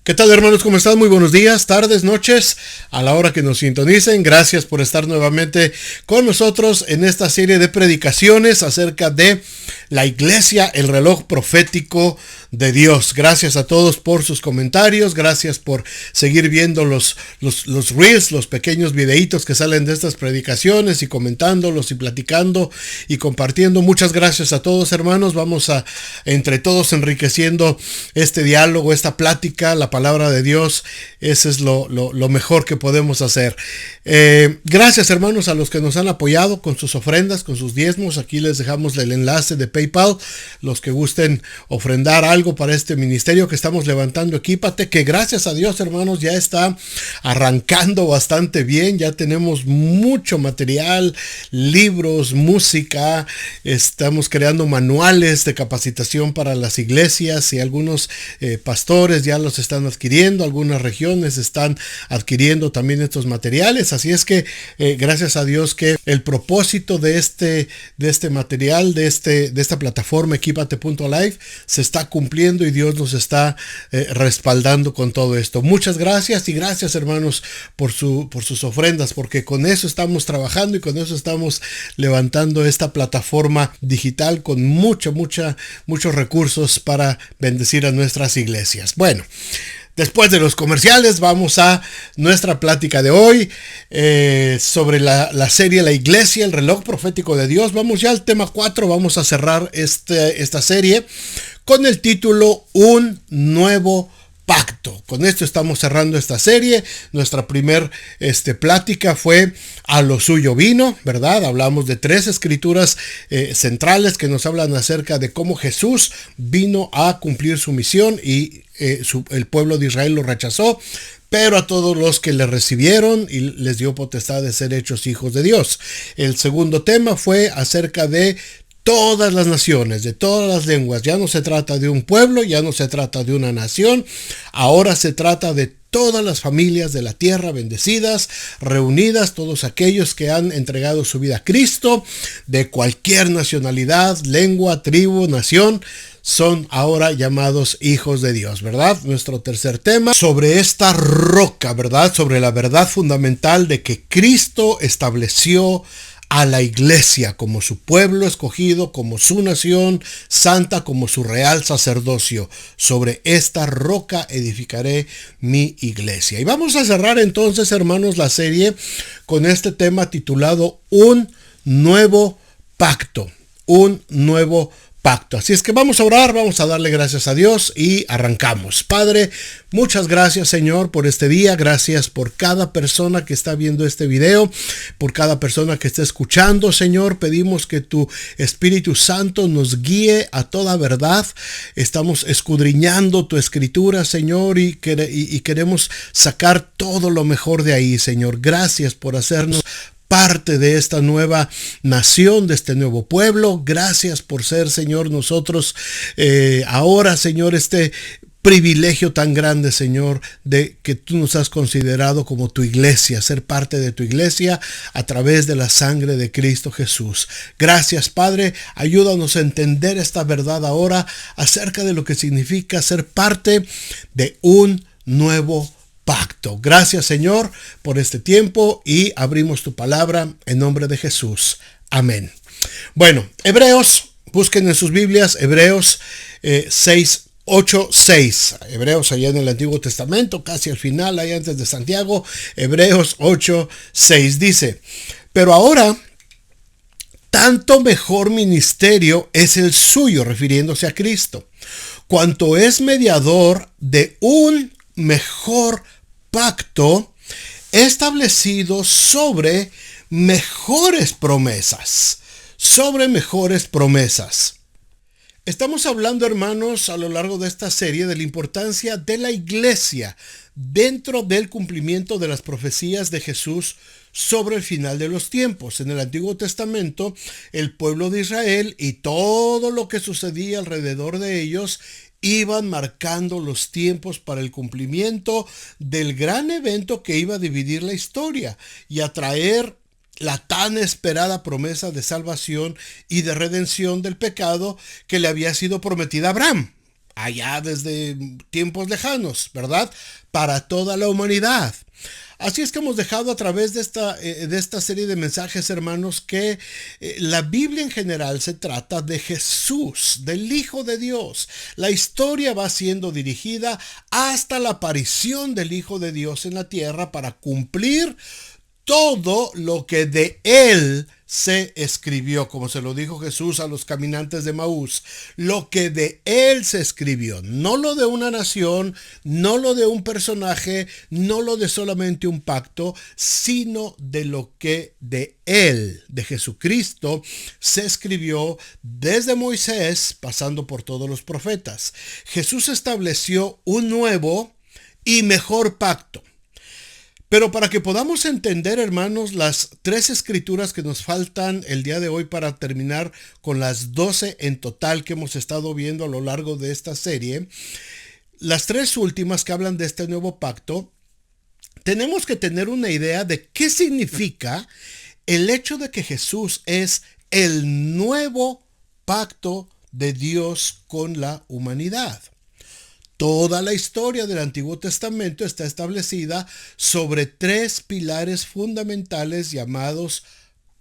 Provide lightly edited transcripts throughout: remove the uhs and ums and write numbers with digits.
¿Qué tal, hermanos? ¿Cómo están? Muy buenos días, tardes, noches, a la hora que nos sintonicen. Gracias por estar nuevamente con nosotros en esta serie de predicaciones acerca de la iglesia, el reloj profético de Dios. Gracias a todos por sus comentarios, gracias por seguir viendo los reels, los pequeños videitos que salen de estas predicaciones y comentándolos y platicando y compartiendo. Muchas gracias a todos, hermanos. Vamos a entre todos enriqueciendo este diálogo, esta plática, la palabra de Dios. Ese es lo mejor que podemos hacer. Gracias, hermanos, a los que nos han apoyado con sus ofrendas, con sus diezmos. Aquí les dejamos el enlace de PayPal. Los que gusten ofrendar algo para este ministerio que estamos levantando, Equípate, que gracias a Dios, hermanos, ya está arrancando bastante bien. Ya tenemos mucho material, libros, música. Estamos creando manuales de capacitación para las iglesias y algunos pastores ya los están adquiriendo. Algunas regiones están adquiriendo también estos materiales. Así es que gracias a Dios que el propósito de este material, de esta plataforma Equípate.live se está cumpliendo y Dios nos está respaldando con todo esto. Muchas gracias y gracias, hermanos, por sus ofrendas, porque con eso estamos trabajando y con eso estamos levantando esta plataforma digital con muchos recursos para bendecir a nuestras iglesias. Bueno, después de los comerciales, vamos a nuestra plática de hoy sobre la serie La Iglesia, el reloj profético de Dios. Vamos ya al tema 4, vamos a cerrar esta serie con el título Un Nuevo Pacto. Con esto estamos cerrando esta serie. Nuestra primer plática fue A lo suyo vino, ¿verdad? Hablamos de 3 escrituras centrales que nos hablan acerca de cómo Jesús vino a cumplir su misión y el pueblo de Israel lo rechazó, pero a todos los que le recibieron y les dio potestad de ser hechos hijos de Dios. El segundo tema fue acerca de todas las naciones, de todas las lenguas. Ya no se trata de un pueblo, ya no se trata de una nación, ahora se trata de todas las familias de la tierra bendecidas, reunidas, todos aquellos que han entregado su vida a Cristo, de cualquier nacionalidad, lengua, tribu, nación, son ahora llamados hijos de Dios, ¿verdad? Nuestro tercer tema, sobre esta roca, ¿verdad? Sobre la verdad fundamental de que Cristo estableció a la iglesia como su pueblo escogido, como su nación santa, como su real sacerdocio. Sobre esta roca edificaré mi iglesia. Y vamos a cerrar entonces, hermanos, la serie con este tema titulado Un Nuevo Pacto. Un Nuevo Pacto. Así es que vamos a orar, vamos a darle gracias a Dios y arrancamos. Padre, muchas gracias, Señor, por este día. Gracias por cada persona que está viendo este video, por cada persona que está escuchando, Señor. Pedimos que tu Espíritu Santo nos guíe a toda verdad. Estamos escudriñando tu escritura, Señor, y queremos sacar todo lo mejor de ahí, Señor. Gracias por hacernos parte de esta nueva nación, de este nuevo pueblo. Gracias por ser, Señor, nosotros ahora, Señor, este privilegio tan grande, Señor, de que tú nos has considerado como tu iglesia, ser parte de tu iglesia a través de la sangre de Cristo Jesús. Gracias, Padre. Ayúdanos a entender esta verdad ahora acerca de lo que significa ser parte de un nuevo pacto. Gracias, Señor, por este tiempo y abrimos tu palabra en nombre de Jesús. Amén. Bueno, Hebreos, busquen en sus Biblias, Hebreos 6. Hebreos allá en el Antiguo Testamento, casi al final, ahí antes de Santiago. Hebreos 8:6 dice: pero ahora tanto mejor ministerio es el suyo, refiriéndose a Cristo, cuanto es mediador de un mejor pacto establecido sobre mejores promesas. Estamos hablando, hermanos, a lo largo de esta serie de la importancia de la iglesia dentro del cumplimiento de las profecías de Jesús sobre el final de los tiempos. En el Antiguo Testamento, el pueblo de Israel y todo lo que sucedía alrededor de ellos iban marcando los tiempos para el cumplimiento del gran evento que iba a dividir la historia y a traer la tan esperada promesa de salvación y de redención del pecado que le había sido prometida a Abraham. allá desde tiempos lejanos, ¿verdad? Para toda la humanidad. Así es que hemos dejado a través de esta serie de mensajes, hermanos, que la Biblia en general se trata de Jesús, del Hijo de Dios. La historia va siendo dirigida hasta la aparición del Hijo de Dios en la tierra para cumplir todo lo que de él se escribió, como se lo dijo Jesús a los caminantes de Maús, lo que de él se escribió, no lo de una nación, no lo de un personaje, no lo de solamente un pacto, sino de lo que de él, de Jesucristo, se escribió desde Moisés, pasando por todos los profetas. Jesús estableció un nuevo y mejor pacto. Pero para que podamos entender, hermanos, las 3 escrituras que nos faltan el día de hoy para terminar con las 12 en total que hemos estado viendo a lo largo de esta serie, las 3 últimas que hablan de este nuevo pacto, tenemos que tener una idea de qué significa el hecho de que Jesús es el nuevo pacto de Dios con la humanidad. Toda la historia del Antiguo Testamento está establecida sobre 3 pilares fundamentales llamados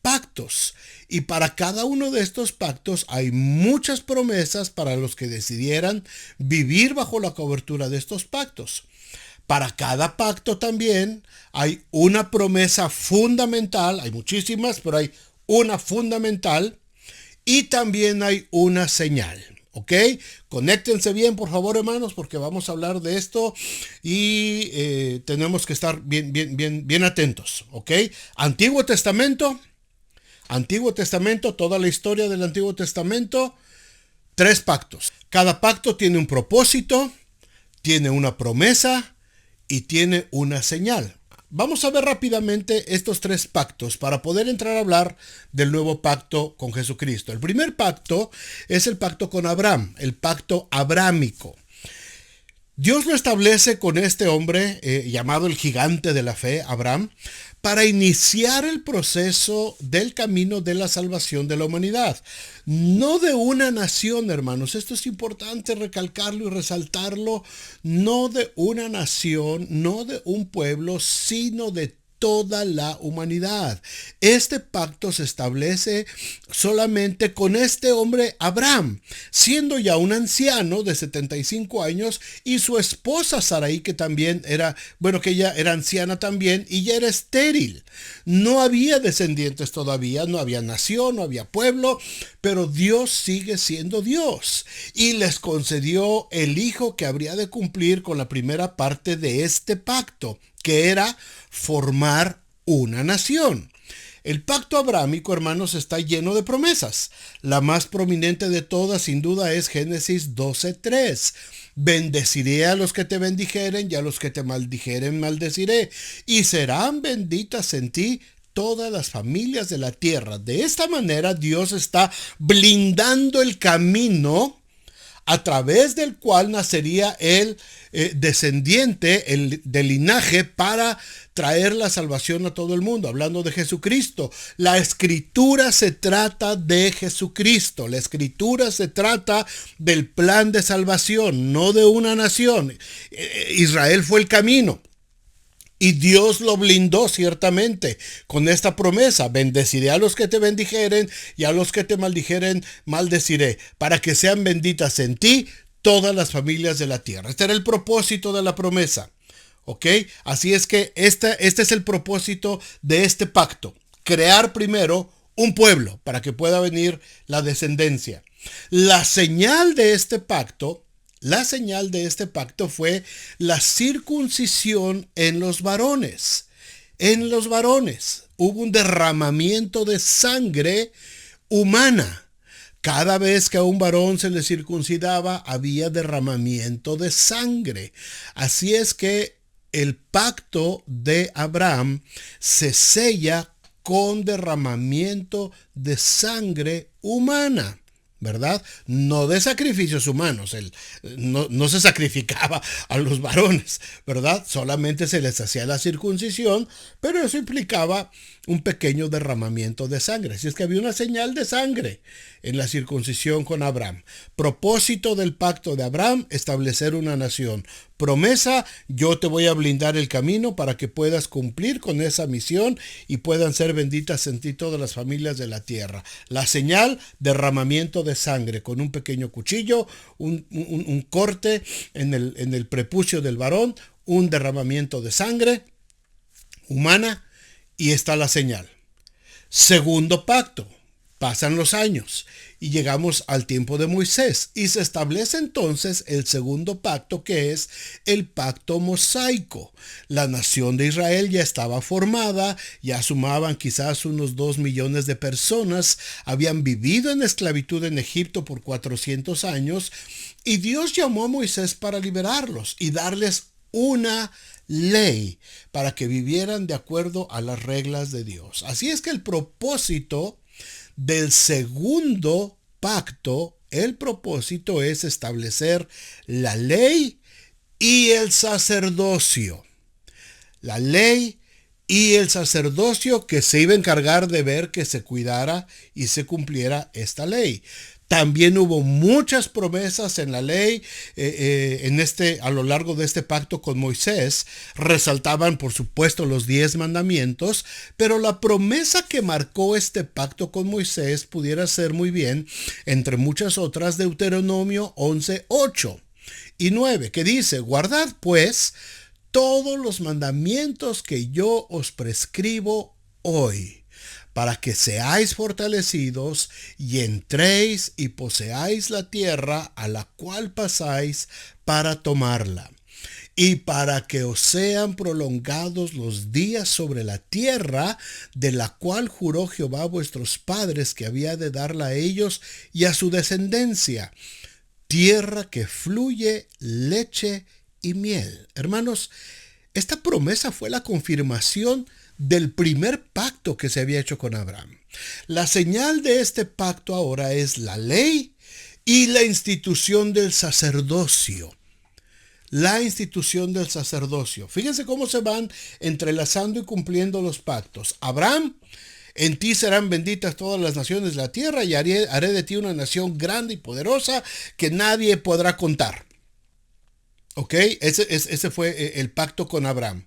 pactos. Y para cada uno de estos pactos hay muchas promesas para los que decidieran vivir bajo la cobertura de estos pactos. Para cada pacto también hay una promesa fundamental, hay muchísimas, pero hay una fundamental y también hay una señal. ¿Ok? Conéctense bien, por favor, hermanos, porque vamos a hablar de esto y tenemos que estar bien atentos. ¿Ok? Antiguo Testamento, toda la historia del Antiguo Testamento, 3 pactos. Cada pacto tiene un propósito, tiene una promesa y tiene una señal. Vamos a ver rápidamente estos 3 pactos para poder entrar a hablar del nuevo pacto con Jesucristo. El primer pacto es el pacto con Abraham, el pacto abrámico. Dios lo establece con este hombre llamado el gigante de la fe, Abraham, para iniciar el proceso del camino de la salvación de la humanidad. No de una nación, hermanos. Esto es importante recalcarlo y resaltarlo. No de una nación, no de un pueblo, sino de toda la humanidad. Este pacto se establece solamente con este hombre Abraham, siendo ya un anciano de 75 años y su esposa Sarai, que también era, que ella era anciana también y ya era estéril. No había descendientes todavía, no había nación, no había pueblo, pero Dios sigue siendo Dios y les concedió el hijo que habría de cumplir con la primera parte de este pacto, que era formar una nación. El pacto abrámico, hermanos, está lleno de promesas. La más prominente de todas, sin duda, es Génesis 12:3. Bendeciré a los que te bendijeren y a los que te maldijeren maldeciré, y serán benditas en ti todas las familias de la tierra. De esta manera, Dios está blindando el camino a través del cual nacería el descendiente del linaje para traer la salvación a todo el mundo. Hablando de Jesucristo, la escritura se trata de Jesucristo. La escritura se trata del plan de salvación, no de una nación. Israel fue el camino. Y Dios lo blindó ciertamente con esta promesa: bendeciré a los que te bendijeren y a los que te maldijeren maldeciré, para que sean benditas en ti todas las familias de la tierra. Este era el propósito de la promesa. ¿Ok? Así es que este es el propósito de este pacto: crear primero un pueblo para que pueda venir la descendencia. La señal de este pacto fue la circuncisión en los varones. En los varones hubo un derramamiento de sangre humana. Cada vez que a un varón se le circuncidaba, había derramamiento de sangre. Así es que el pacto de Abraham se sella con derramamiento de sangre humana. ¿verdad? No de sacrificios humanos, no se sacrificaba a los varones, ¿verdad? Solamente se les hacía la circuncisión, pero eso implicaba un pequeño derramamiento de sangre. Así es que había una señal de sangre en la circuncisión con Abraham. Propósito del pacto de Abraham, establecer una nación. Promesa, yo te voy a blindar el camino para que puedas cumplir con esa misión y puedan ser benditas en ti todas las familias de la tierra. La señal, derramamiento de sangre con un pequeño cuchillo, un corte en el prepucio del varón, un derramamiento de sangre humana, y está la señal. Segundo pacto. Pasan los años y llegamos al tiempo de Moisés y se establece entonces el segundo pacto, que es el pacto mosaico. La nación de Israel ya estaba formada, ya sumaban quizás unos 2 millones de personas, habían vivido en esclavitud en Egipto por 400 años y Dios llamó a Moisés para liberarlos y darles una ley para que vivieran de acuerdo a las reglas de Dios. Así es que el propósito del segundo pacto, el propósito es establecer la ley y el sacerdocio. La ley y el sacerdocio que se iba a encargar de ver que se cuidara y se cumpliera esta ley. También hubo muchas promesas en la ley, a lo largo de este pacto con Moisés. Resaltaban, por supuesto, los 10 mandamientos, pero la promesa que marcó este pacto con Moisés pudiera ser muy bien, entre muchas otras, Deuteronomio 11, 8 y 9, que dice: guardad pues todos los mandamientos que yo os prescribo hoy, para que seáis fortalecidos y entréis y poseáis la tierra a la cual pasáis para tomarla, y para que os sean prolongados los días sobre la tierra de la cual juró Jehová a vuestros padres que había de darla a ellos y a su descendencia, tierra que fluye leche y miel. Hermanos, esta promesa fue la confirmación del primer pacto que se había hecho con Abraham. La señal de este pacto ahora es la ley y la institución del sacerdocio. La institución del sacerdocio. Fíjense cómo se van entrelazando y cumpliendo los pactos. Abraham: en ti serán benditas todas las naciones de la tierra y haré de ti una nación grande y poderosa que nadie podrá contar. ¿Ok? Ese fue el pacto con Abraham.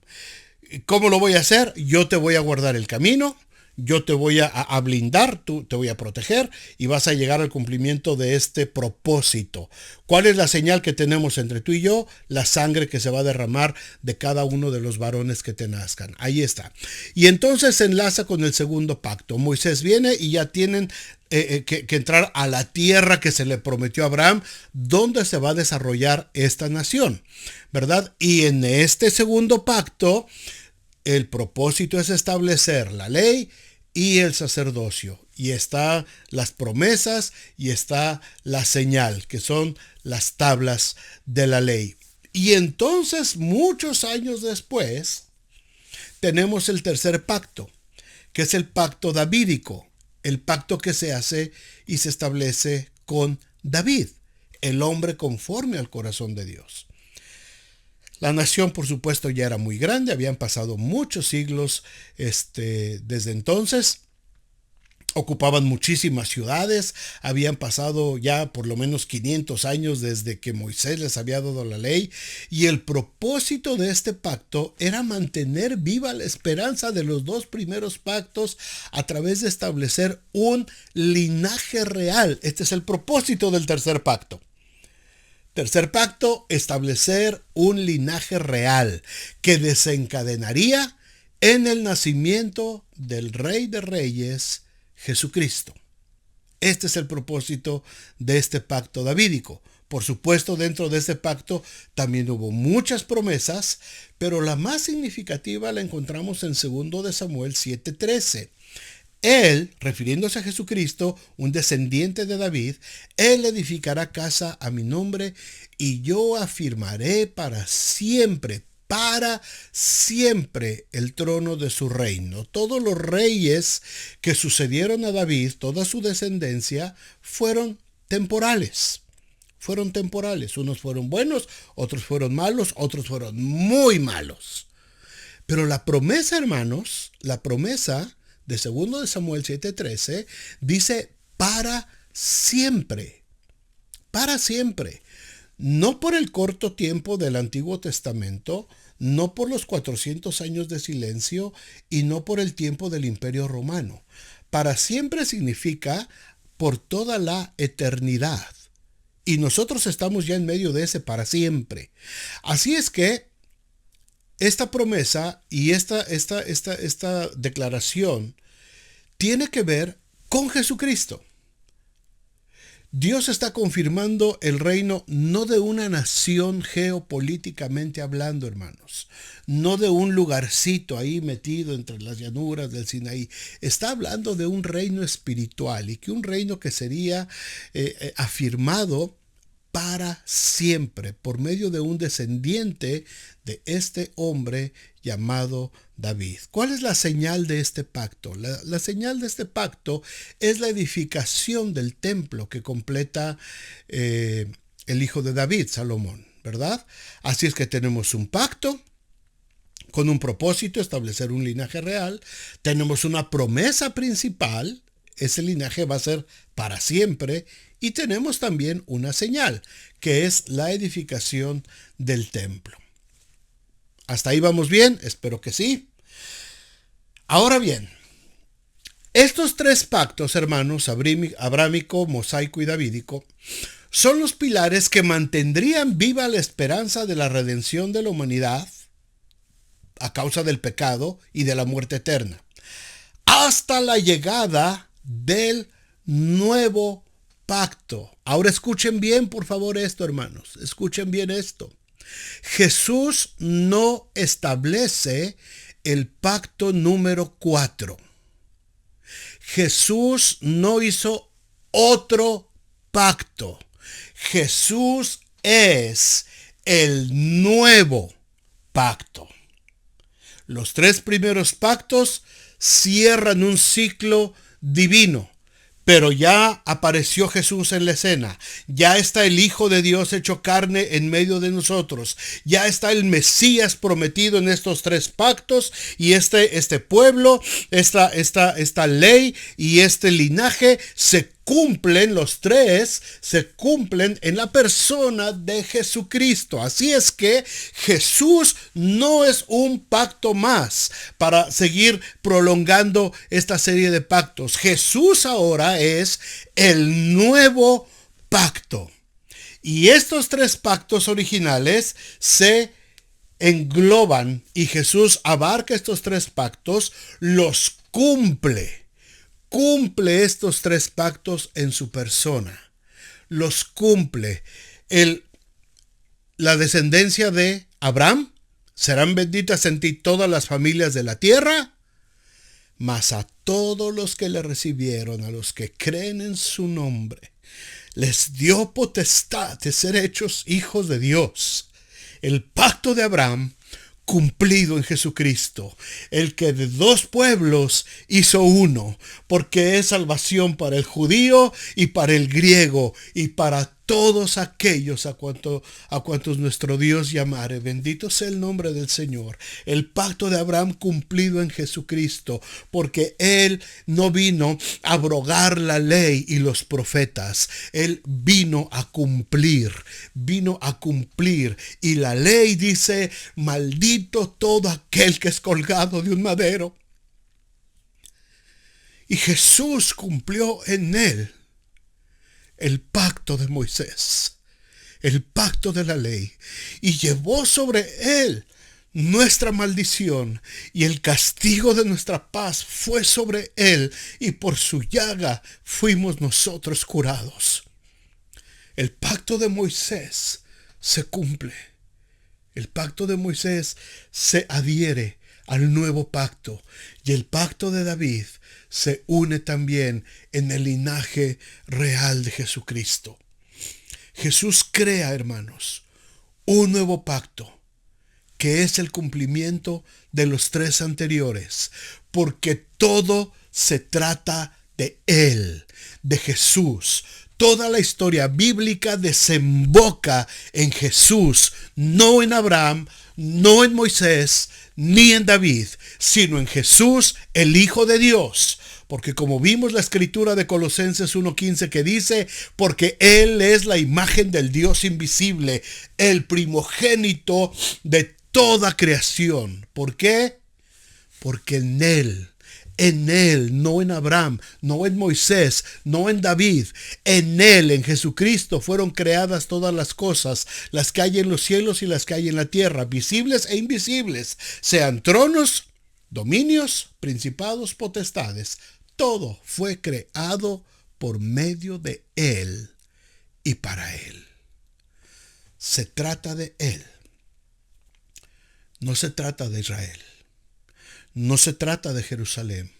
¿Cómo lo voy a hacer? Yo te voy a guardar el camino, yo te voy a blindar, te voy a proteger y vas a llegar al cumplimiento de este propósito. ¿Cuál es la señal que tenemos entre tú y yo? La sangre que se va a derramar de cada uno de los varones que te nazcan. Ahí está. Y entonces se enlaza con el segundo pacto. Moisés viene y ya tienen que entrar a la tierra que se le prometió a Abraham, donde se va a desarrollar esta nación, ¿verdad? Y en este segundo pacto, el propósito es establecer la ley y el sacerdocio. Y está las promesas y está la señal, que son las tablas de la ley. Y entonces, muchos años después, tenemos el tercer pacto, que es el pacto davídico. El pacto que se hace y se establece con David, el hombre conforme al corazón de Dios. La nación, por supuesto, ya era muy grande, habían pasado muchos siglos desde entonces. Ocupaban muchísimas ciudades, habían pasado ya por lo menos 500 años desde que Moisés les había dado la ley, y el propósito de este pacto era mantener viva la esperanza de los 2 primeros pactos a través de establecer un linaje real. Este es el propósito del tercer pacto. Tercer pacto: establecer un linaje real que desencadenaría en el nacimiento del Rey de Reyes, Jesucristo. Este es el propósito de este pacto davídico. Por supuesto, dentro de este pacto también hubo muchas promesas, pero la más significativa la encontramos en 2 de Samuel 7:13. Él, refiriéndose a Jesucristo, un descendiente de David, él edificará casa a mi nombre y yo afirmaré para siempre el trono de su reino. Todos los reyes que sucedieron a David, toda su descendencia, fueron temporales. Fueron temporales. Unos fueron buenos, otros fueron malos, otros fueron muy malos. Pero la promesa, hermanos, la promesa de 2 de Samuel 7:13 dice para siempre. Para siempre. No por el corto tiempo del Antiguo Testamento, no por los 400 años de silencio y no por el tiempo del Imperio Romano. Para siempre significa por toda la eternidad. Y nosotros estamos ya en medio de ese para siempre. Así es que esta promesa y esta declaración tiene que ver con Jesucristo. Dios está confirmando el reino no de una nación geopolíticamente hablando, hermanos, no de un lugarcito ahí metido entre las llanuras del Sinaí. Está hablando de un reino espiritual y que un reino que sería afirmado para siempre por medio de un descendiente de este hombre llamado David. ¿Cuál es la señal de este pacto? La señal de este pacto es la edificación del templo que completa el hijo de David, Salomón, ¿verdad? Así es que tenemos un pacto con un propósito, establecer un linaje real. Tenemos una promesa principal, ese linaje va a ser para siempre. Y tenemos también una señal, que es la edificación del templo. ¿Hasta ahí vamos bien? Espero que sí. Ahora bien, estos 3 pactos, hermanos, abrámico, mosaico y davídico, son los pilares que mantendrían viva la esperanza de la redención de la humanidad a causa del pecado y de la muerte eterna, hasta la llegada del nuevo pacto. Ahora escuchen bien, por favor, esto, hermanos. Escuchen bien esto. Jesús no establece el pacto número 4. Jesús no hizo otro pacto. Jesús es el nuevo pacto. Los 3 primeros pactos cierran un ciclo divino. Pero ya apareció Jesús en la escena. Ya está el Hijo de Dios hecho carne en medio de nosotros. Ya está el Mesías prometido en estos 3 pactos. Y este pueblo, esta ley y este linaje se cumplen, los 3 se cumplen en la persona de Jesucristo. Así es que Jesús no es un pacto más para seguir prolongando esta serie de pactos. Jesús ahora es el nuevo pacto. Y estos 3 pactos originales se engloban y Jesús abarca estos 3 pactos, los cumple estos 3 pactos en su persona. Los cumple. La descendencia de Abraham, serán benditas en ti todas las familias de la tierra, mas a todos los que le recibieron, a los que creen en su nombre, les dio potestad de ser hechos hijos de Dios. El pacto de Abraham cumplido en Jesucristo, el que de 2 pueblos hizo uno, porque es salvación para el judío y para el griego y para todos aquellos a cuantos nuestro Dios llamare. Bendito sea el nombre del Señor. El pacto de Abraham cumplido en Jesucristo, porque Él no vino a abrogar la ley y los profetas. Él vino a cumplir. Y la ley dice, maldito todo aquel que es colgado de un madero. Y Jesús cumplió en él el pacto de Moisés, el pacto de la ley, y llevó sobre él nuestra maldición, y el castigo de nuestra paz fue sobre él, y por su llaga fuimos nosotros curados. El pacto de Moisés se cumple. El pacto de Moisés se adhiere al nuevo pacto, y el pacto de David se une también en el linaje real de Jesucristo. Jesús crea, hermanos, un nuevo pacto que es el cumplimiento de los 3 anteriores, porque todo se trata de Él, de Jesús. Toda la historia bíblica desemboca en Jesús, no en Abraham, no en Moisés, ni en David, sino en Jesús, el Hijo de Dios. Porque como vimos la escritura de Colosenses 1:15 que dice, porque Él es la imagen del Dios invisible, el primogénito de toda creación. ¿Por qué? Porque en Él, no en Abraham, no en Moisés, no en David, en Él, en Jesucristo, fueron creadas todas las cosas, las que hay en los cielos y las que hay en la tierra, visibles e invisibles, sean tronos, dominios, principados, potestades. Todo fue creado por medio de Él y para Él. Se trata de Él. No se trata de Israel. No se trata de Jerusalén.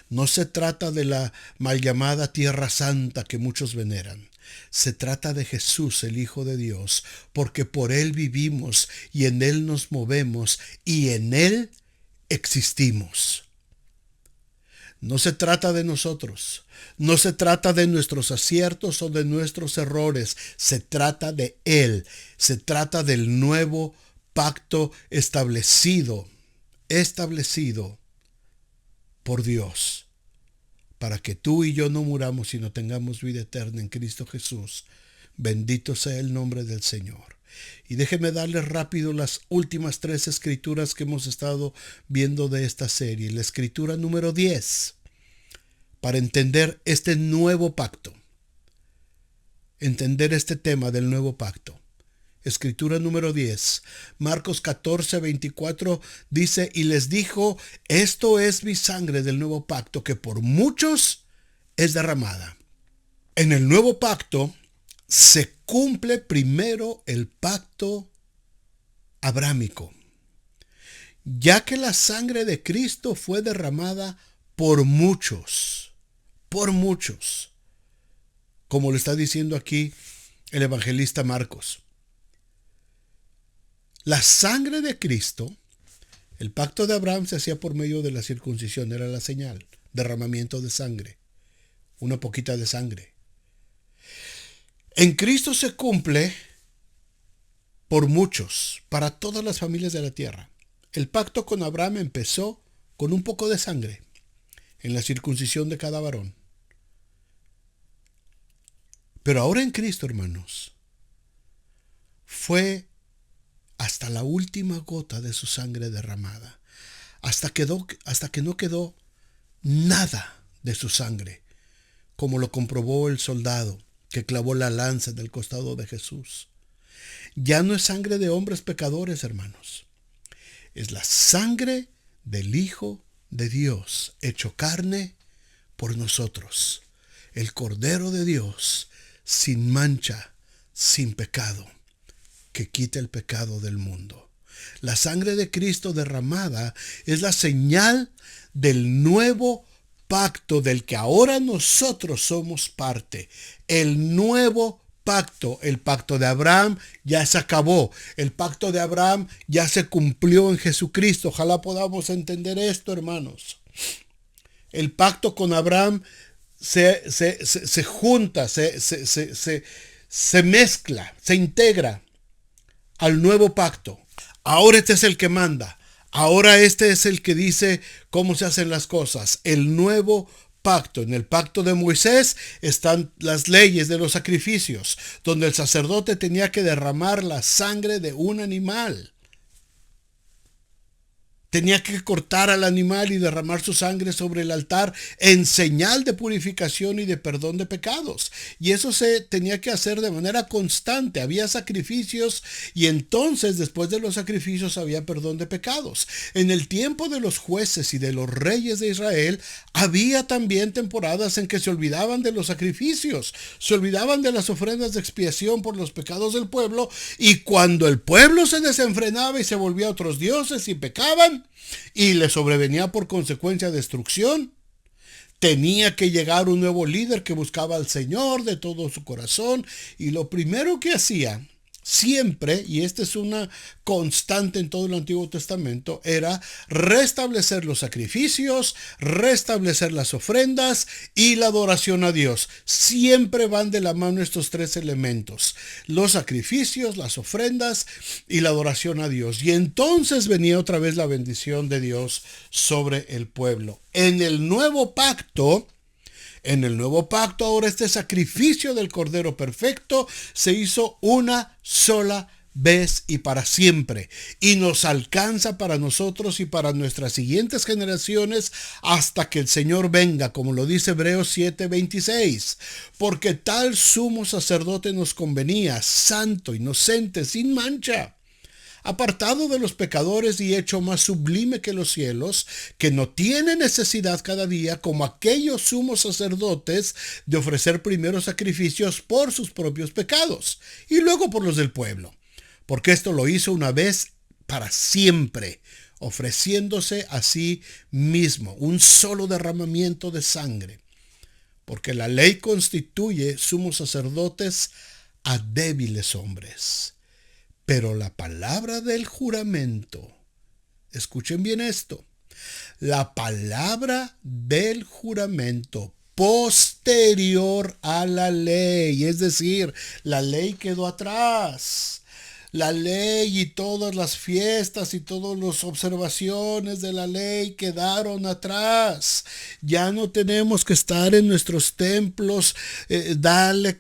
No se trata de la mal llamada Tierra Santa que muchos veneran. Se trata de Jesús, el Hijo de Dios, porque por Él vivimos y en Él nos movemos y en Él existimos. No se trata de nosotros. No se trata de nuestros aciertos o de nuestros errores. Se trata de Él. Se trata del nuevo pacto establecido por Dios, para que tú y yo no muramos, sino tengamos vida eterna en Cristo Jesús. Bendito sea el nombre del Señor. Y déjeme darles rápido las últimas 3 escrituras que hemos estado viendo de esta serie. La escritura número 10, para entender este nuevo pacto, entender este tema del nuevo pacto. Escritura número 10, Marcos 14:24 dice, y les dijo, esto es mi sangre del nuevo pacto que por muchos es derramada. En el nuevo pacto se cumple primero el pacto abrámico, ya que la sangre de Cristo fue derramada por muchos, como lo está diciendo aquí el evangelista Marcos. La sangre de Cristo, el pacto de Abraham se hacía por medio de la circuncisión, era la señal, derramamiento de sangre, una poquita de sangre. En Cristo se cumple por muchos, para todas las familias de la tierra. El pacto con Abraham empezó con un poco de sangre en la circuncisión de cada varón. Pero ahora en Cristo, hermanos, fue hasta la última gota de su sangre derramada, hasta que no quedó nada de su sangre, como lo comprobó el soldado que clavó la lanza en el costado de Jesús. Ya no es sangre de hombres pecadores, hermanos. Es la sangre del Hijo de Dios, hecho carne por nosotros. El Cordero de Dios, sin mancha, sin pecado, que quita el pecado del mundo. La sangre de Cristo derramada es la señal del nuevo pacto del que ahora nosotros somos parte. El nuevo pacto, el pacto de Abraham ya se acabó. El pacto de Abraham ya se cumplió en Jesucristo. Ojalá podamos entender esto, hermanos. El pacto con Abraham se junta, se mezcla, se integra al nuevo pacto. Ahora este es el que manda. Ahora este es el que dice cómo se hacen las cosas. El nuevo pacto. En el pacto de Moisés están las leyes de los sacrificios, donde el sacerdote tenía que derramar la sangre de un animal. Tenía que cortar al animal y derramar su sangre sobre el altar en señal de purificación y de perdón de pecados. Y eso se tenía que hacer de manera constante. Había sacrificios y entonces después de los sacrificios había perdón de pecados. En el tiempo de los jueces y de los reyes de Israel había también temporadas en que se olvidaban de los sacrificios, se olvidaban de las ofrendas de expiación por los pecados del pueblo, y cuando el pueblo se desenfrenaba y se volvía a otros dioses y pecaban, y le sobrevenía por consecuencia destrucción, tenía que llegar un nuevo líder que buscaba al Señor de todo su corazón, y lo primero que hacía siempre, y esta es una constante en todo el Antiguo Testamento, era restablecer los sacrificios, restablecer las ofrendas y la adoración a Dios. Siempre van de la mano estos tres elementos: los sacrificios, las ofrendas y la adoración a Dios. Y entonces venía otra vez la bendición de Dios sobre el pueblo. En el nuevo pacto, ahora este sacrificio del Cordero Perfecto se hizo una sola vez y para siempre, y nos alcanza para nosotros y para nuestras siguientes generaciones hasta que el Señor venga, como lo dice Hebreos 7:26, porque tal sumo sacerdote nos convenía, santo, inocente, sin mancha, apartado de los pecadores y hecho más sublime que los cielos, que no tiene necesidad cada día, como aquellos sumos sacerdotes, de ofrecer primero sacrificios por sus propios pecados y luego por los del pueblo, porque esto lo hizo una vez para siempre, ofreciéndose a sí mismo, un solo derramamiento de sangre, porque la ley constituye sumos sacerdotes a débiles hombres. Pero la palabra del juramento, escuchen bien esto, la palabra del juramento posterior a la ley, es decir, la ley quedó atrás. La ley y todas las fiestas y todas las observaciones de la ley quedaron atrás. Ya no tenemos que estar en nuestros templos, dale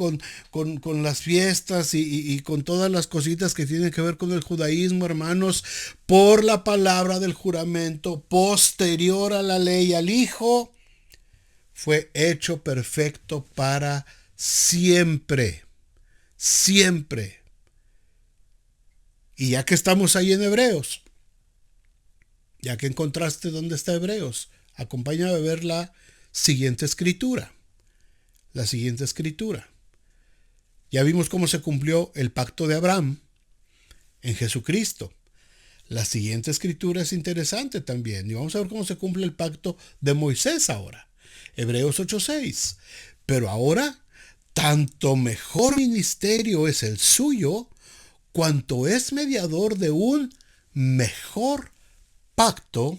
con las fiestas y con todas las cositas que tienen que ver con el judaísmo, hermanos. Por la palabra del juramento posterior a la ley, al Hijo, fue hecho perfecto para siempre. Siempre. Y ya que estamos ahí en Hebreos, ya que encontraste dónde está Hebreos, acompáñame a ver la siguiente escritura. La siguiente escritura. Ya vimos cómo se cumplió el pacto de Abraham en Jesucristo. La siguiente escritura es interesante también. Y vamos a ver cómo se cumple el pacto de Moisés ahora. Hebreos 8:6. Pero ahora, tanto mejor ministerio es el suyo, cuanto es mediador de un mejor pacto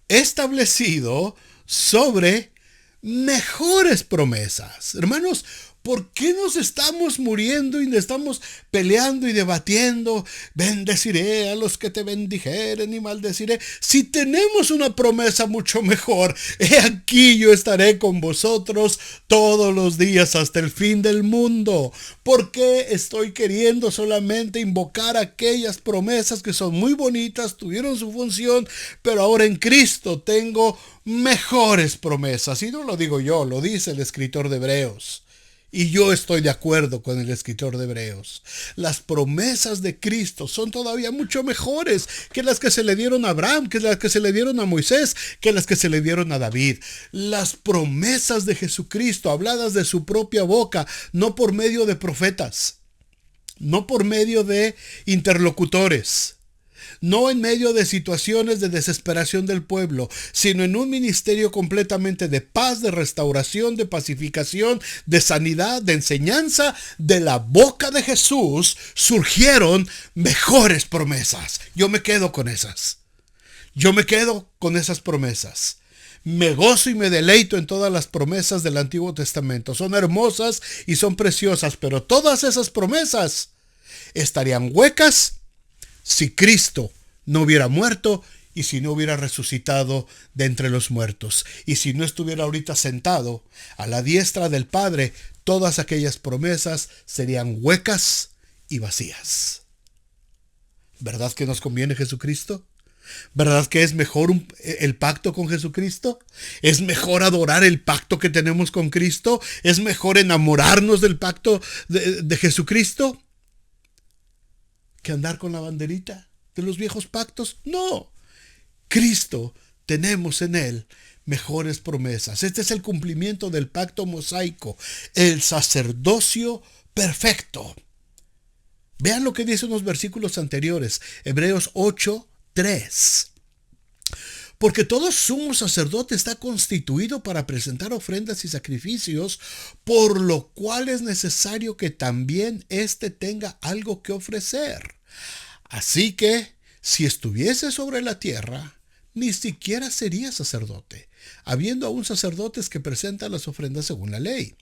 establecido sobre mejores promesas. Hermanos, ¿por qué nos estamos muriendo y estamos peleando y debatiendo? Bendeciré a los que te bendijeren y maldeciré. Si tenemos una promesa mucho mejor, he aquí yo estaré con vosotros todos los días hasta el fin del mundo. ¿Por qué estoy queriendo solamente invocar aquellas promesas que son muy bonitas, tuvieron su función, pero ahora en Cristo tengo mejores promesas? Y no lo digo yo, lo dice el escritor de Hebreos. Y yo estoy de acuerdo con el escritor de Hebreos. Las promesas de Cristo son todavía mucho mejores que las que se le dieron a Abraham, que las que se le dieron a Moisés, que las que se le dieron a David. Las promesas de Jesucristo, habladas de su propia boca, no por medio de profetas, no por medio de interlocutores, no en medio de situaciones de desesperación del pueblo, sino en un ministerio completamente de paz, de restauración, de pacificación, de sanidad, de enseñanza. De la boca de Jesús surgieron mejores promesas. Yo me quedo con esas. Yo me quedo con esas promesas. Me gozo y me deleito en todas las promesas del Antiguo Testamento. Son hermosas y son preciosas, pero todas esas promesas estarían huecas si Cristo no hubiera muerto y si no hubiera resucitado de entre los muertos. Y si no estuviera ahorita sentado a la diestra del Padre, todas aquellas promesas serían huecas y vacías. ¿Verdad que nos conviene Jesucristo? ¿Verdad que es mejor el pacto con Jesucristo? ¿Es mejor adorar el pacto que tenemos con Cristo? ¿Es mejor enamorarnos del pacto de Jesucristo que andar con la banderita de los viejos pactos? No. Cristo, tenemos en Él mejores promesas. Este es el cumplimiento del pacto mosaico, el sacerdocio perfecto. Vean lo que dice en los versículos anteriores, Hebreos 8:3. Porque todo sumo sacerdote está constituido para presentar ofrendas y sacrificios, por lo cual es necesario que también éste tenga algo que ofrecer. Así que, si estuviese sobre la tierra, ni siquiera sería sacerdote, habiendo aún sacerdotes que presentan las ofrendas según la ley.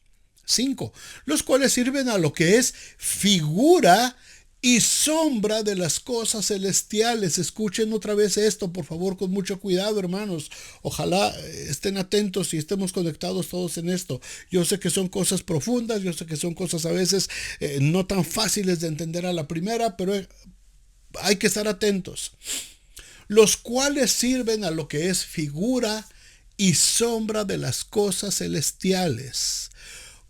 5. Los cuales sirven a lo que es figura y sombra de las cosas celestiales. Escuchen otra vez esto, por favor, con mucho cuidado, hermanos. Ojalá estén atentos y estemos conectados todos en esto. Yo sé que son cosas profundas, yo sé que son cosas a veces no tan fáciles de entender a la primera, pero hay que estar atentos. Los cuales sirven a lo que es figura y sombra de las cosas celestiales,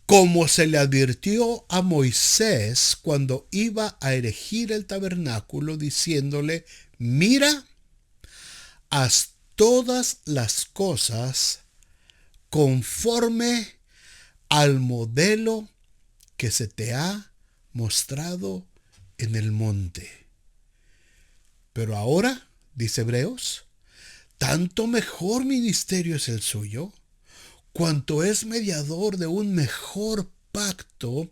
como se le advirtió a Moisés cuando iba a erigir el tabernáculo, diciéndole: mira, haz todas las cosas conforme al modelo que se te ha mostrado en el monte. Pero ahora, dice Hebreos, tanto mejor ministerio es el suyo, cuanto es mediador de un mejor pacto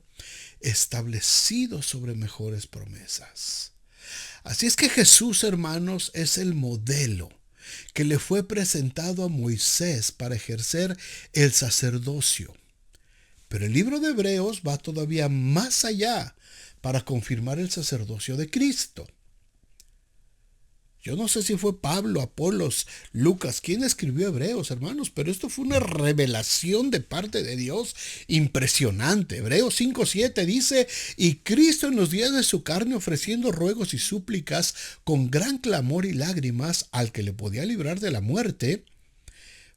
establecido sobre mejores promesas. Así es que Jesús, hermanos, es el modelo que le fue presentado a Moisés para ejercer el sacerdocio. Pero el libro de Hebreos va todavía más allá para confirmar el sacerdocio de Cristo. Yo no sé si fue Pablo, Apolos, Lucas, quien escribió Hebreos, hermanos, pero esto fue una revelación de parte de Dios impresionante. Hebreos 5:7 dice: y Cristo en los días de su carne, ofreciendo ruegos y súplicas con gran clamor y lágrimas al que le podía librar de la muerte,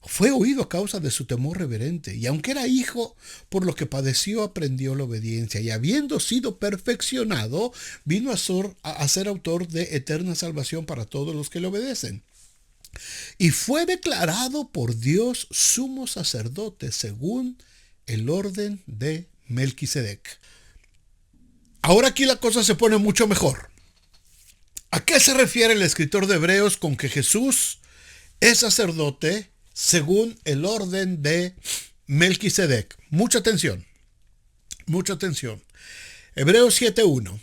fue oído a causa de su temor reverente, y aunque era hijo, por lo que padeció aprendió la obediencia, y habiendo sido perfeccionado, vino a ser autor de eterna salvación para todos los que le obedecen. Y fue declarado por Dios sumo sacerdote según el orden de Melquisedec. Ahora aquí la cosa se pone mucho mejor. ¿A qué se refiere el escritor de Hebreos con que Jesús es sacerdote según el orden de Melquisedec? Mucha atención, mucha atención. Hebreos 7:1.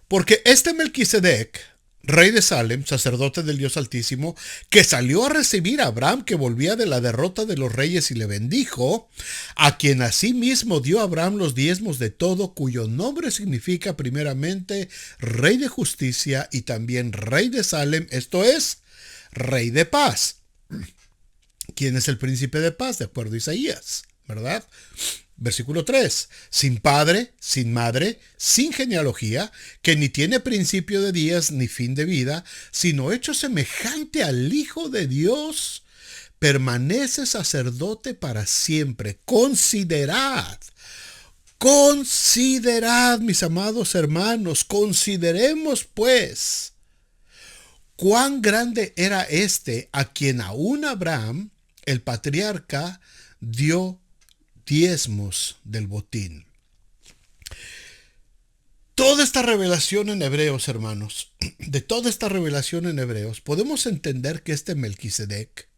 Porque este Melquisedec, rey de Salem, sacerdote del Dios Altísimo, que salió a recibir a Abraham, que volvía de la derrota de los reyes, y le bendijo, a quien asimismo dio a Abraham los diezmos de todo, cuyo nombre significa primeramente rey de justicia y también rey de Salem, esto es, rey de paz. ¿Quién es el príncipe de paz? De acuerdo a Isaías, ¿verdad? Versículo 3. Sin padre, sin madre, sin genealogía, que ni tiene principio de días ni fin de vida, sino hecho semejante al Hijo de Dios, permanece sacerdote para siempre. Considerad, mis amados hermanos, consideremos pues cuán grande era este a quien aún Abraham, el patriarca, dio diezmos del botín. Toda esta revelación en Hebreos, hermanos, de toda esta revelación en Hebreos, podemos entender que este Melquisedec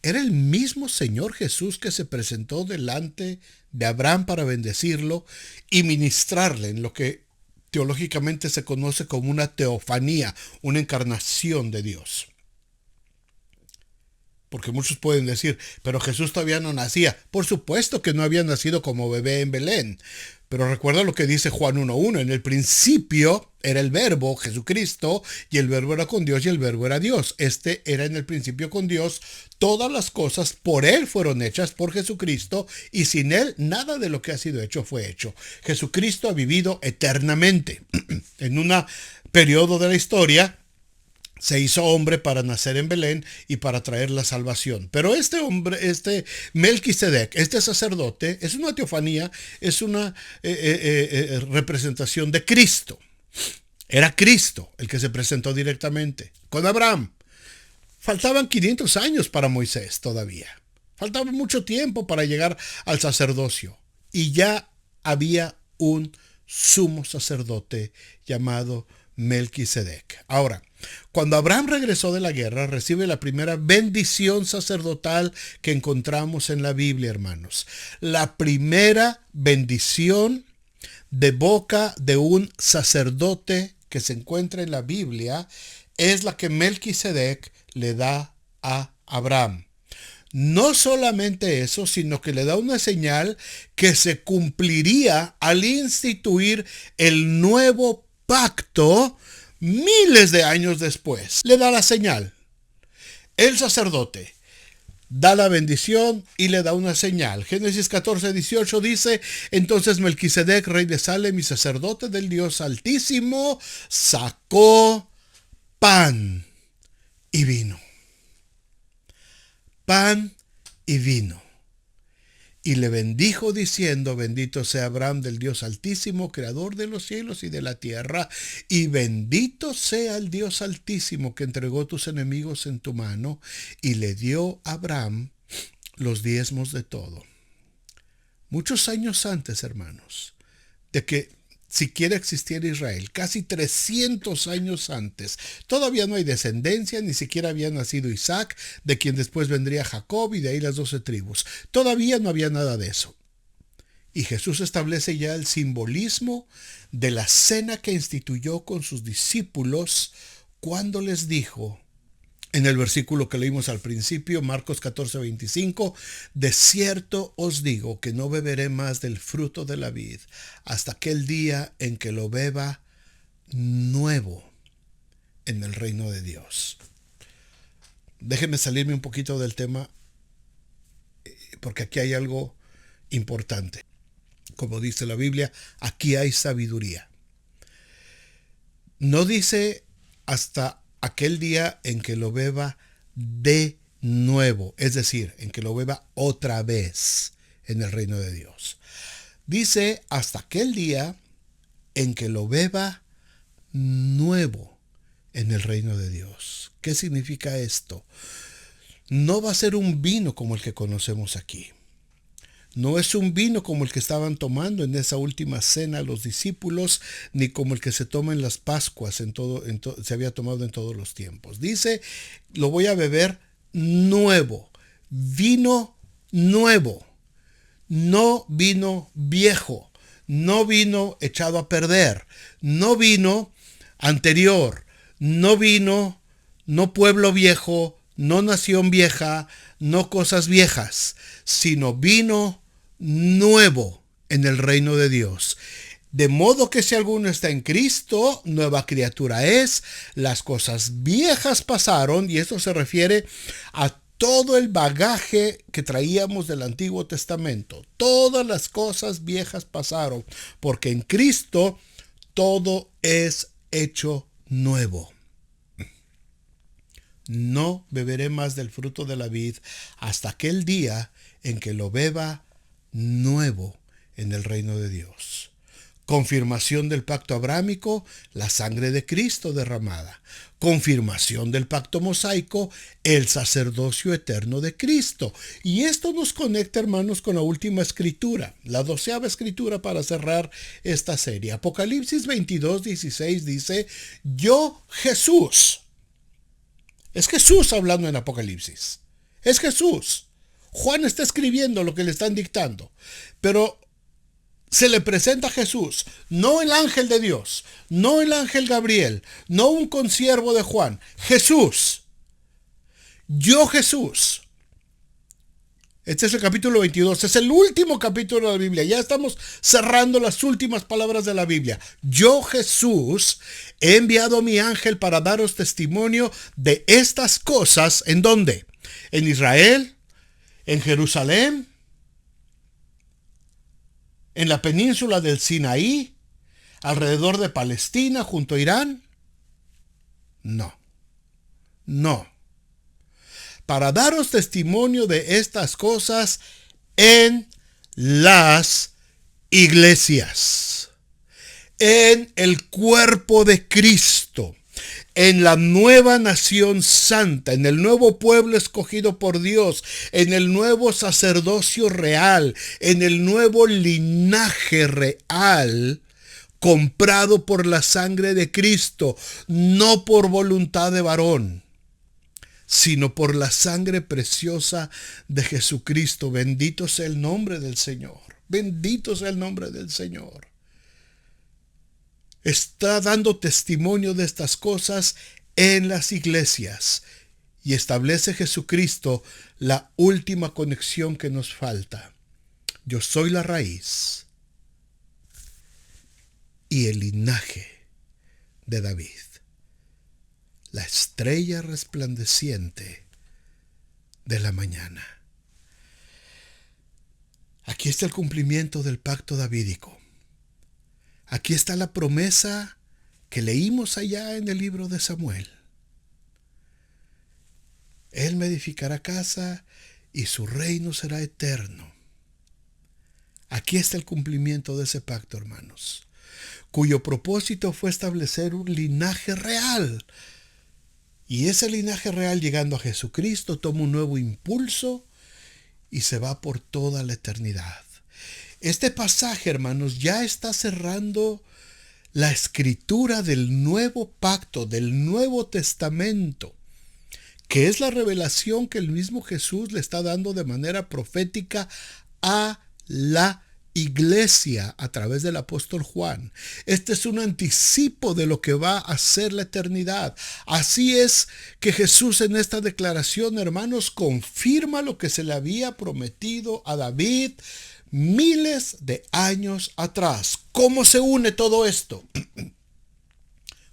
era el mismo Señor Jesús que se presentó delante de Abraham para bendecirlo y ministrarle en lo que teológicamente se conoce como una teofanía, una encarnación de Dios. Porque muchos pueden decir, pero Jesús todavía no nacía. Por supuesto que no había nacido como bebé en Belén. Pero recuerda lo que dice Juan 1:1. En el principio era el verbo, Jesucristo, y el verbo era con Dios y el verbo era Dios. Este era en el principio con Dios. Todas las cosas por Él fueron hechas, por Jesucristo, y sin Él nada de lo que ha sido hecho fue hecho. Jesucristo ha vivido eternamente. En un periodo de la historia se hizo hombre para nacer en Belén y para traer la salvación. Pero este hombre, este Melquisedec, este sacerdote, es una teofanía, es una representación de Cristo. Era Cristo el que se presentó directamente con Abraham. Faltaban 500 años para Moisés todavía. Faltaba mucho tiempo para llegar al sacerdocio. Y ya había un sumo sacerdote llamado Melquisedec. Ahora, Cuando Abraham regresó de la guerra, recibe la primera bendición sacerdotal que encontramos en la Biblia, hermanos. La primera bendición de boca de un sacerdote que se encuentra en la Biblia es la que Melquisedec le da a Abraham. No solamente eso, sino que le da una señal que se cumpliría al instituir el nuevo pacto miles de años después. Le da la señal. El sacerdote da la bendición y le da una señal. Génesis 14:18 dice: entonces Melquisedec, rey de Salem y sacerdote del Dios Altísimo, sacó pan y vino. Pan y vino. Y le bendijo diciendo: bendito sea Abraham del Dios Altísimo, creador de los cielos y de la tierra, y bendito sea el Dios Altísimo que entregó tus enemigos en tu mano. Y le dio a Abraham los diezmos de todo. Muchos años antes, hermanos, de que siquiera existiera Israel, casi 300 años antes, todavía no hay descendencia, ni siquiera había nacido Isaac, de quien después vendría Jacob y de ahí las 12 tribus. Todavía no había nada de eso. Y Jesús establece ya el simbolismo de la cena que instituyó con sus discípulos cuando les dijo, en el versículo que leímos al principio, Marcos 14:25, de cierto os digo que no beberé más del fruto de la vid hasta aquel día en que lo beba nuevo en el reino de Dios. Déjenme salirme un poquito del tema, porque aquí hay algo importante. Como dice la Biblia, aquí hay sabiduría. No dice hasta aquel día en que lo beba de nuevo, es decir, en que lo beba otra vez en el reino de Dios. Dice hasta aquel día en que lo beba nuevo en el reino de Dios. ¿Qué significa esto? No va a ser un vino como el que conocemos aquí. No es un vino como el que estaban tomando en esa última cena los discípulos, ni como el que se toma en las Pascuas, se había tomado en todos los tiempos. Dice, lo voy a beber nuevo, vino nuevo, no vino viejo, no vino echado a perder, no vino anterior, no vino, no pueblo viejo, no nación vieja, no cosas viejas, sino vino nuevo en el reino de Dios. De modo que si alguno está en Cristo, nueva criatura es, las cosas viejas pasaron, y esto se refiere a todo el bagaje que traíamos del Antiguo Testamento. Todas las cosas viejas pasaron, porque en Cristo todo es hecho nuevo. No beberé más del fruto de la vid hasta aquel día en que lo beba nuevo en el reino de Dios. Confirmación del pacto abrámico, la sangre de Cristo derramada. Confirmación del pacto mosaico, el sacerdocio eterno de Cristo. Y esto nos conecta, hermanos, con la última escritura, la 12ª escritura para cerrar esta serie. Apocalipsis 22:16 dice: yo Jesús. Es Jesús hablando en Apocalipsis. Es Jesús. Juan está escribiendo lo que le están dictando, pero se le presenta a Jesús, no el ángel de Dios, no el ángel Gabriel, no un consiervo de Juan, Jesús. Yo Jesús. Este es el capítulo 22, es el último capítulo de la Biblia. Ya estamos cerrando las últimas palabras de la Biblia. Yo Jesús he enviado a mi ángel para daros testimonio de estas cosas. ¿En dónde? En Israel, en Jerusalén, en la península del Sinaí, alrededor de Palestina, junto a Irán. No. Para daros testimonio de estas cosas en las iglesias, en el cuerpo de Cristo, en la nueva nación santa, en el nuevo pueblo escogido por Dios, en el nuevo sacerdocio real, en el nuevo linaje real, comprado por la sangre de Cristo, no por voluntad de varón, sino por la sangre preciosa de Jesucristo. Bendito sea el nombre del Señor. Bendito sea el nombre del Señor. Está dando testimonio de estas cosas en las iglesias y establece Jesucristo la última conexión que nos falta. Yo soy la raíz y el linaje de David, la estrella resplandeciente de la mañana. Aquí está el cumplimiento del pacto davídico. Aquí está la promesa que leímos allá en el libro de Samuel. Él me edificará casa y su reino será eterno. Aquí está el cumplimiento de ese pacto, hermanos, cuyo propósito fue establecer un linaje real. Y ese linaje real, llegando a Jesucristo, toma un nuevo impulso y se va por toda la eternidad. Este pasaje, hermanos, ya está cerrando la escritura del nuevo pacto, del Nuevo Testamento, que es la revelación que el mismo Jesús le está dando de manera profética a la iglesia a través del apóstol Juan. Este es un anticipo de lo que va a ser la eternidad. Así es que Jesús en esta declaración, hermanos, confirma lo que se le había prometido a David miles de años atrás. ¿Cómo se une todo esto?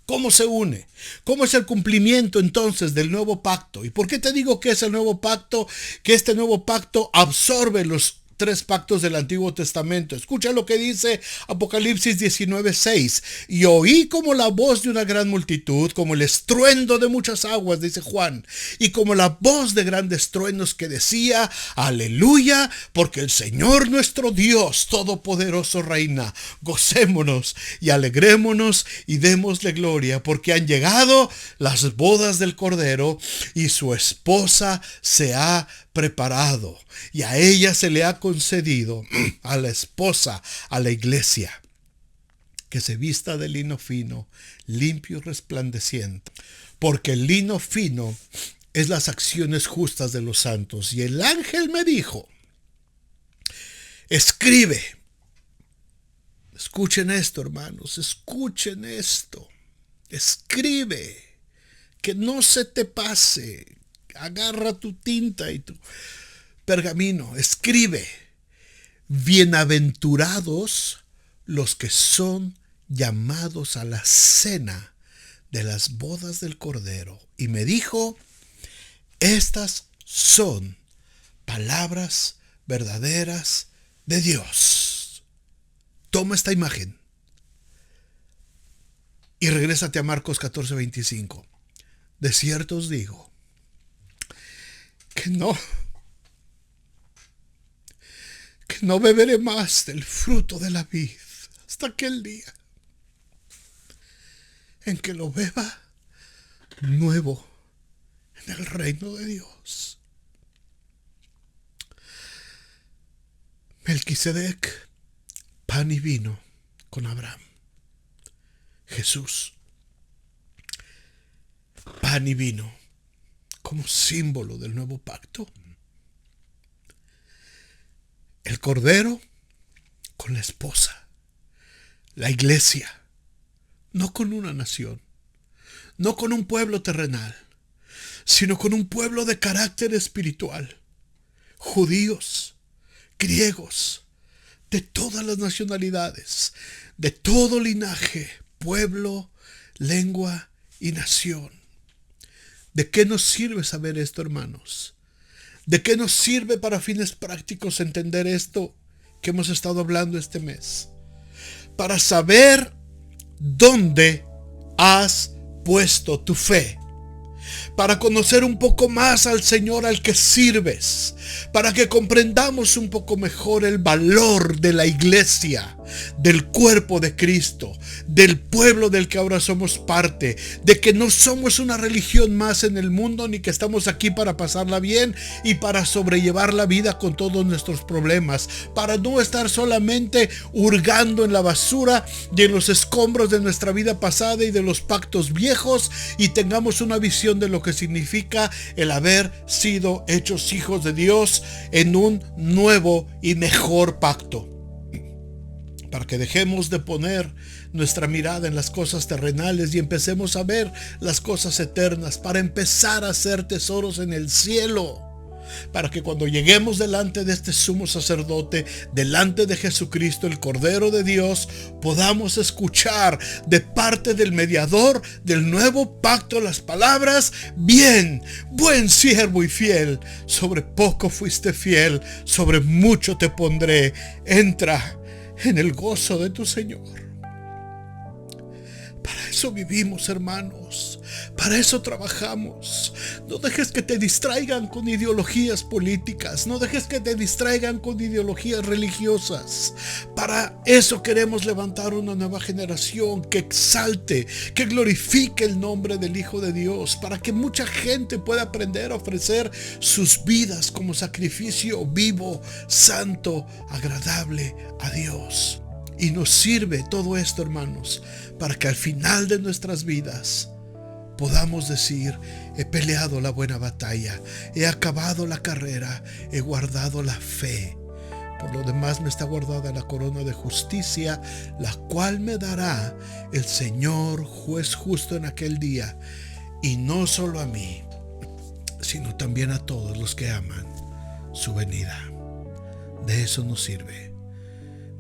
¿Cómo se une? ¿Cómo es el cumplimiento entonces del nuevo pacto? ¿Y por qué te digo que es el nuevo pacto? Que este nuevo pacto absorbe los 3 pactos del Antiguo Testamento. Escucha lo que dice Apocalipsis 19:6. Y oí como la voz de una gran multitud, como el estruendo de muchas aguas, dice Juan, y como la voz de grandes truenos que decía: aleluya, porque el Señor nuestro Dios Todopoderoso reina. Gocémonos y alegrémonos y démosle gloria, porque han llegado las bodas del Cordero y su esposa se ha preparado, y a ella se le ha concedido, a la esposa, a la iglesia, que se vista de lino fino, limpio y resplandeciente, porque el lino fino es las acciones justas de los santos. Y el ángel me dijo: escribe. Escuchen esto, hermanos, escuchen esto. Escribe, que no se te pase. Agarra tu tinta y tu pergamino, escribe: bienaventurados los que son llamados a la cena de las bodas del Cordero. Y me dijo: estas son palabras verdaderas de Dios. Toma esta imagen y regrésate a Marcos 14:25. De cierto os digo que no beberé más del fruto de la vid hasta aquel día en que lo beba nuevo en el reino de Dios. Melquisedec, pan y vino con Abraham. Jesús, pan y vino como símbolo del nuevo pacto. El Cordero con la esposa, la iglesia, no con una nación, no con un pueblo terrenal, sino con un pueblo de carácter espiritual. Judíos, griegos, de todas las nacionalidades, de todo linaje, pueblo, lengua y nación. ¿De qué nos sirve saber esto, hermanos? ¿De qué nos sirve para fines prácticos entender esto que hemos estado hablando este mes? Para saber dónde has puesto tu fe. Para conocer un poco más al Señor al que sirves. para que comprendamos un poco mejor el valor de la iglesia, del cuerpo de Cristo, del pueblo del que ahora somos parte, de que no somos una religión más en el mundo, ni que estamos aquí para pasarla bien y para sobrellevar la vida con todos nuestros problemas, para no estar solamente hurgando en la basura y en los escombros de nuestra vida pasada y de los pactos viejos, y tengamos una visión de lo que significa el haber sido hechos hijos de Dios en un nuevo y mejor pacto. Para que dejemos de poner nuestra mirada en las cosas terrenales y empecemos a ver las cosas eternas, para empezar a hacer tesoros en el cielo, para que cuando lleguemos delante de este sumo sacerdote, delante de Jesucristo, el Cordero de Dios, podamos escuchar de parte del mediador del nuevo pacto las palabras: bien, buen siervo y fiel, sobre poco fuiste fiel, sobre mucho te pondré, entra en el gozo de tu Señor. Para eso vivimos, hermanos. Para eso trabajamos. No dejes que te distraigan con ideologías políticas. No dejes que te distraigan con ideologías religiosas. Para eso queremos levantar una nueva generación que exalte, que glorifique el nombre del Hijo de Dios, para que mucha gente pueda aprender a ofrecer sus vidas como sacrificio vivo, santo, agradable a Dios. Y nos sirve todo esto, hermanos, para que al final de nuestras vidas podamos decir: he peleado la buena batalla, he acabado la carrera, he guardado la fe. Por lo demás me está guardada la corona de justicia, la cual me dará el Señor, juez justo, en aquel día. Y no solo a mí, sino también a todos los que aman su venida. De eso nos sirve.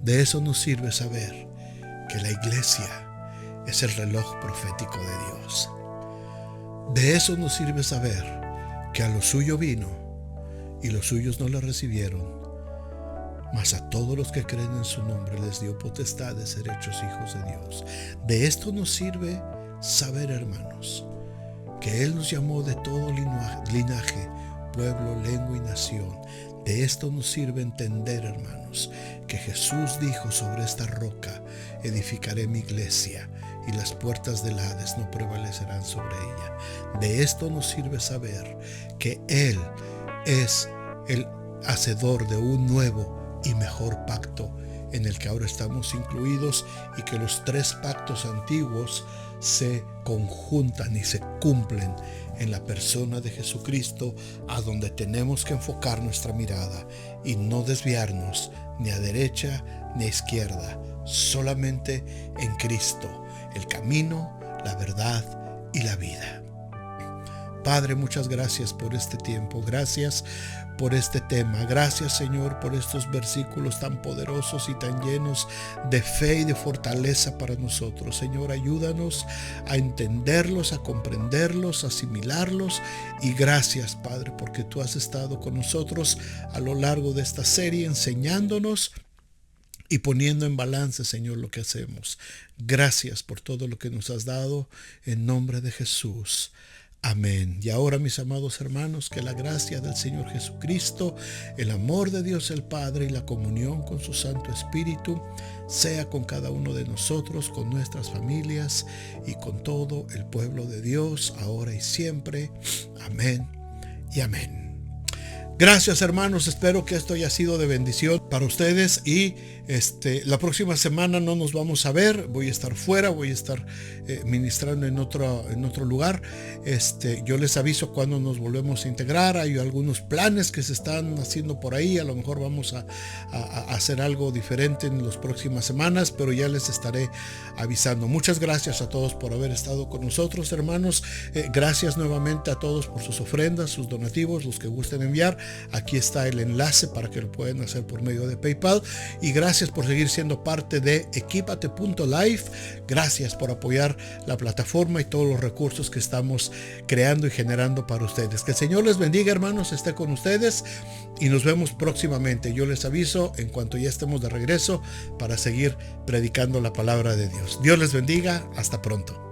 De eso nos sirve saber que la iglesia es el reloj profético de Dios. De eso nos sirve saber que a lo suyo vino y los suyos no le recibieron, mas a todos los que creen en su nombre les dio potestad de ser hechos hijos de Dios. De esto nos sirve saber, hermanos, que Él nos llamó de todo linaje, pueblo, lengua y nación. De esto nos sirve entender, hermanos, que Jesús dijo: sobre esta roca edificaré mi iglesia, y las puertas del Hades no prevalecerán sobre ella. De esto nos sirve saber que Él es el hacedor de un nuevo y mejor pacto, en el que ahora estamos incluidos, y que los tres pactos antiguos se conjuntan y se cumplen en la persona de Jesucristo, a donde tenemos que enfocar nuestra mirada y no desviarnos ni a derecha ni a izquierda, solamente en Cristo, el camino, la verdad y la vida. Padre, muchas gracias por este tiempo, gracias por este tema, gracias, Señor, por estos versículos tan poderosos y tan llenos de fe y de fortaleza para nosotros. Señor, ayúdanos a entenderlos, a comprenderlos, a asimilarlos, y gracias, Padre, porque tú has estado con nosotros a lo largo de esta serie, enseñándonos y poniendo en balance, Señor, lo que hacemos. Gracias por todo lo que nos has dado, en nombre de Jesús. Amén. Y ahora, mis amados hermanos, que la gracia del Señor Jesucristo, el amor de Dios el Padre y la comunión con su Santo Espíritu sea con cada uno de nosotros, con nuestras familias y con todo el pueblo de Dios, ahora y siempre. Amén y amén. Gracias, hermanos, espero que esto haya sido de bendición para ustedes, y la próxima semana no nos vamos a ver, voy a estar fuera, voy a estar ministrando en otro lugar. Yo les aviso cuando nos volvemos a integrar. Hay algunos planes que se están haciendo por ahí, a lo mejor vamos a hacer algo diferente en las próximas semanas, pero ya les estaré avisando. Muchas gracias a todos por haber estado con nosotros, hermanos. Gracias nuevamente a todos por sus ofrendas, sus donativos, los que gusten enviar. Aquí está el enlace para que lo puedan hacer por medio de PayPal. Y gracias por seguir siendo parte de equipate.life. Gracias por apoyar la plataforma y todos los recursos que estamos creando y generando para ustedes. Que el Señor les bendiga, hermanos, esté con ustedes, y nos vemos próximamente. Yo les aviso en cuanto ya estemos de regreso para seguir predicando la palabra de Dios. Dios les bendiga. Hasta pronto.